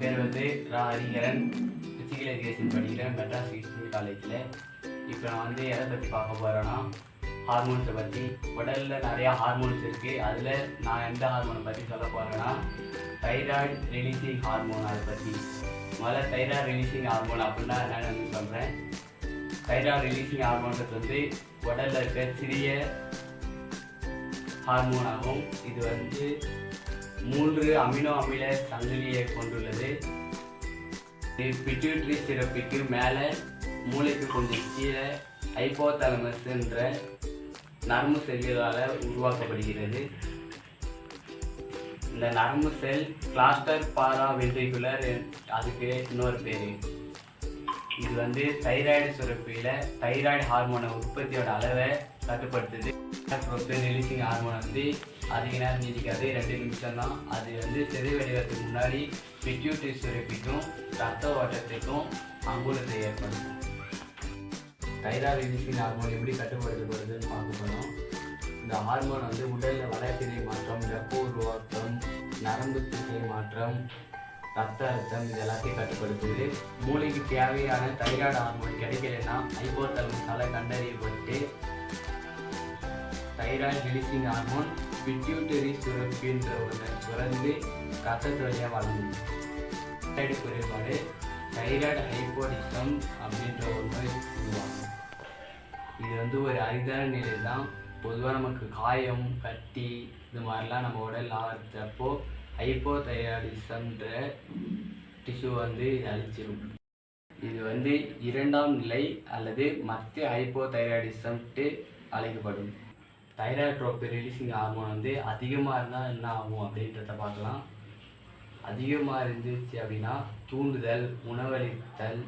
பேர் வந்து Hariharan. Physical education படிக்கிறேன் மெட்ராஸ் கிறிஸ்டியன் காலேஜில். இப்போ நான் வந்து எதை பற்றி பார்க்க போகிறேன்னா ஹார்மோன்ஸை பற்றி. உடலில் நிறையா ஹார்மோன்ஸ் இருக்குது. அதில் நான் எந்த ஹார்மோனை பற்றி சொல்ல போகிறேன்னா தைராய்டு ரிலீசிங் ஹார்மோன். அதை பற்றி முதல்ல தைராய்டு ரிலீசிங் ஹார்மோன் அப்படின்னா என்னென்னு வந்து சொல்கிறேன். தைராய்டு ரிலீசிங் ஹார்மோன்றது வந்து உடலில் இருக்க சிறிய ஹார்மோன் ஆகும். இது வந்து 3 அமினோ அமில சங்கிலியை கொண்டுள்ளது. பிட்யூட்டரி சுரப்பிக்கு மேலே மூளைக்கு கொஞ்சம் கீழே ஹைபோதாலமஸ் என்ற நரம்பு செல்களால் உருவாக்கப்படுகிறது. இந்த நரம்பு செல் கிளாஸ்டர் பாராவென்ட்ரிகுலர், அதுக்கு இன்னொரு பேர். இது வந்து தைராய்டு சுரப்பியில் தைராய்டு ஹார்மோனை உற்பத்தியோட அளவை கட்டுப்படுத்துது. ப்ரோட்டீன் ரிலீசிங் ஹார்மோன் வந்து அதிக நேரம் நீடிக்காது, 2 நிமிஷம் தான். அது வந்து சிதைவடைவதற்கு முன்னாடி பிட்யூட்டரி சுரப்பிக்கும் ரத்த ஓட்டத்திற்கும் அங்குலத்தை ஏற்படுத்தும். தைராய்டு ரிலீசிங் ஹார்மோன் எப்படி கட்டுப்படுத்தப்படுதுன்னு பார்க்க போகிறோம். இந்த ஹார்மோன் வந்து உடலில் வளர்ச்சிதை மாற்றம், வெப்ப உருவாக்கம், நரம்பு திசை மாற்றம், ரத்த அழுத்தம் இது எல்லாத்தையும் கட்டுப்படுத்துது. மூளைக்கு தேவையான தைராய்டு ஹார்மோன் கிடைக்கலன்னா ஹைபோதாலமஸால் கண்டறியப்பட்டு தைராய்டு ரிலீசிங் ஹார்மோன் பிட்யூட்டரி சுரப்பின்ற ஒன்று சுரந்து ரத்தத்து வழியாக வளரும். தைராய்டு குறைபாடு தைராய்டு ஹைப்போடிசம் அப்படின்ற ஒரு நோய் உருவாகும். இது வந்து ஒரு அரிதான நிலை தான். பொதுவாக நமக்கு காயம், கட்டி இது மாதிரிலாம் நம்ம உடல் ஆகிறப்போ ஹைப்போதைராய்டிசம்ன்ற டிஷ்யூ வந்து இது அழிச்சிடும். இது வந்து 2ஆம் நிலை அல்லது மத்திய ஹைப்போதைராய்டிசம்ட்டு அழைக்கப்படும். தைராய்ட்ரோபின் ரிலீசிங் ஹார்மோன் வந்து அதிகமாக இருந்தால் என்ன ஆகும் அப்படின்றத பார்க்கலாம். அதிகமாக இருந்துச்சு அப்படின்னா தூண்டுதல், உணவளித்தல்,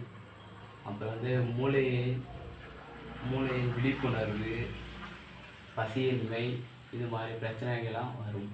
அப்புறம் வந்து மூளையின் விழிப்புணர்வு, பசியின்மை இது மாதிரி பிரச்சனைகள்லாம் வரும்.